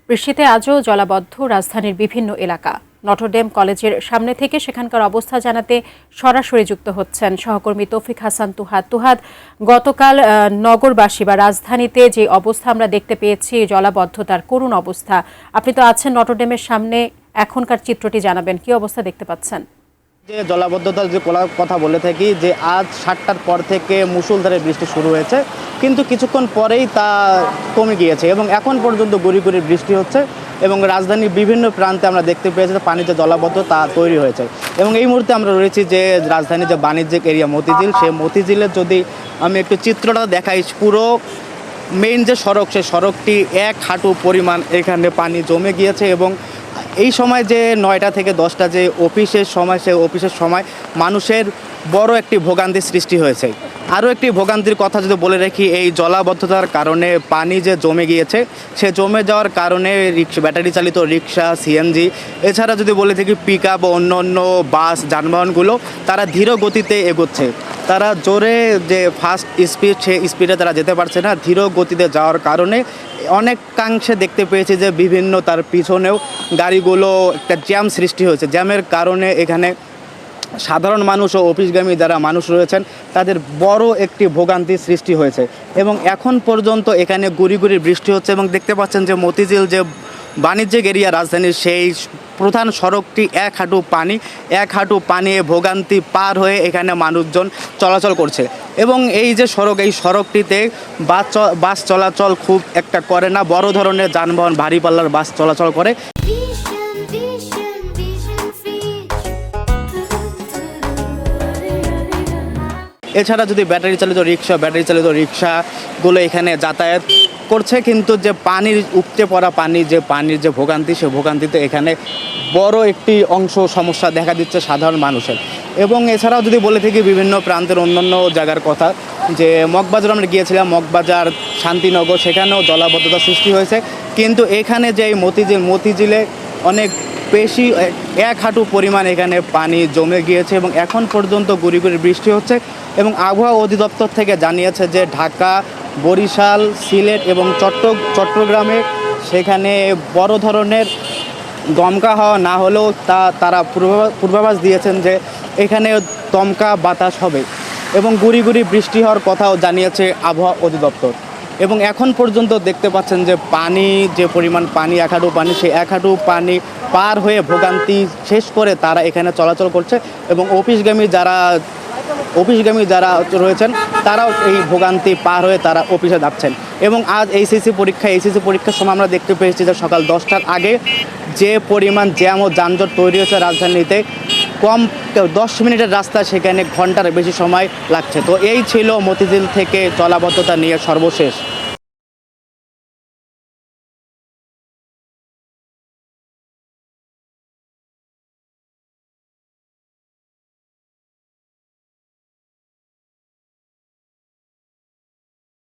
বৃষ্টিতে আজও জলাবদ্ধ রাজধানীর বিভিন্ন এলাকা। নটরডেম কলেজের সামনে থেকে সেখানকার অবস্থা জানাতে সরাসরি যুক্ত হচ্ছেন সহকর্মী তৌফিক হাসান তুহাদ। তুহাদ, গতকাল নগরবাসী বা রাজধানীতে যে অবস্থা আমরা দেখতে পেয়েছি, জলাবদ্ধতার করুণ অবস্থা, আপনি তো আছেন নটরডেমের সামনে, এখনকার চিত্রটি জানাবেন, কি অবস্থা দেখতে পাচ্ছেন? যে জলাবদ্ধতার যে কথা বলে থাকি যে আজ 7টার পর থেকে মুষলধারে বৃষ্টি শুরু হয়েছে, কিন্তু কিছুক্ষণ পরেই তা কমে গিয়েছে এবং এখন পর্যন্ত গুড়ি গুড়ি বৃষ্টি হচ্ছে এবং রাজধানীর বিভিন্ন প্রান্তে আমরা দেখতে পেয়েছি যে পানিতে জলাবদ্ধ তা তৈরি হয়েছে। এবং এই মুহূর্তে আমরা রয়েছি যে রাজধানীর যে বাণিজ্যিক এরিয়া মতিঝিল, সেই মতিঝিলের যদি আমি একটু চিত্রটা দেখাই, পুরো মেইন যে সড়ক, সেই সড়কটি 1 হাঁটু পরিমাণ এখানে পানি জমে গিয়েছে। এবং এই সময় যে 9টা থেকে 10টা যে অফিসের সময়, সেই অফিসের সময় মানুষের বড় একটি ভোগান্তির সৃষ্টি হয়েছে। আরও একটি ভোগান্তির কথা যদি বলে রাখি, এই জলাবদ্ধতার কারণে পানি যে জমে গিয়েছে, সে জমে যাওয়ার কারণে ব্যাটারি চালিত রিক্সা, সিএনজি, এছাড়া যদি বলে থাকি পিকআপ ও অন্য বাস যানবাহনগুলো তারা ধীর গতিতে এগোচ্ছে। তারা জোরে যে ফাস্ট স্পিড, সে স্পিডে তারা যেতে পারছে না। ধীর গতিতে যাওয়ার কারণে অনেকাংশে দেখতে পেয়েছি যে বিভিন্ন তার পিছনেও গাড়িগুলো একটা জ্যাম সৃষ্টি হয়েছে। জ্যামের কারণে এখানে সাধারণ মানুষ ও অফিসগামী যারা মানুষ রয়েছেন তাদের বড় একটি ভোগান্তির সৃষ্টি হয়েছে। এবং এখন পর্যন্ত এখানে গুড়ি গুড়ি বৃষ্টি হচ্ছে এবং দেখতে পাচ্ছেন যে মতিঝিল যে বাণিজ্যিক এরিয়া রাজধানীর, সেই প্রধান সড়কটি 1 হাঁটু পানি ভোগান্তি পার হয়ে এখানে মানুষজন চলাচল করছে। এবং এই যে সড়ক, এই সড়কটিতে বাস চলাচল খুব একটা করে না, বড় ধরনের যানবাহন, ভারী পাল্লার বাস চলাচল করে। এছাড়া যদি ব্যাটারি চালিত রিক্সাগুলো এখানে যাতায়াত করছে, কিন্তু যে পানির উপচে পড়া পানির যে ভোগান্তি, সে ভোগান্তিতে এখানে বড় একটি অংশ সমস্যা দেখা দিচ্ছে সাধারণ মানুষের। এবং এছাড়াও যদি বলে থাকি বিভিন্ন প্রান্তের অন্যান্য জায়গার কথা, যে মগবাজার আমরা গিয়েছিলাম, মগবাজার, শান্তিনগর, সেখানেও জলাবদ্ধতা সৃষ্টি হয়েছে। কিন্তু এখানে যে মতিঝিলে অনেক বেশি 1 হাঁটু পরিমাণ এখানে পানি জমে গিয়েছে এবং এখন পর্যন্ত গুড়ি গুড়ি বৃষ্টি হচ্ছে। এবং আবহাওয়া অধিদপ্তর থেকে জানিয়েছে যে ঢাকা, বরিশাল, সিলেট এবং চট্টগ্রামে সেখানে বড় ধরনের দমকা হাওয়া না হলেও তারা পূর্বাভাস দিয়েছেন যে এখানে দমকা বাতাস হবে এবং গুড়ি গুড়ি বৃষ্টি হওয়ার কথাও জানিয়েছে আবহাওয়া অধিদপ্তর। এবং এখন পর্যন্ত দেখতে পাচ্ছেন যে যে পরিমাণ পানি, 1 হাঁটু পানি, সেই 1 হাঁটু পানি পার হয়ে ভোগান্তি শেষ করে তারা এখানে চলাচল করছে। এবং অফিসগামী যারা রয়েছেন তারাও এই ভোগান্তি পার হয়ে তারা অফিসে যাচ্ছেন। এবং আজ এইচএসসি পরীক্ষার সময় আমরা দেখতে পেয়েছি যে সকাল 10টার আগে যে পরিমাণ জ্যাম ও যানজট তৈরি হয়েছে রাজধানীতে, কম 10 মিনিটের রাস্তা সেখানে ঘন্টার বেশি সময় লাগছে। তো এই ছিল মতিঝিল থেকে জলাবদ্ধতা নিয়ে সর্বশেষ।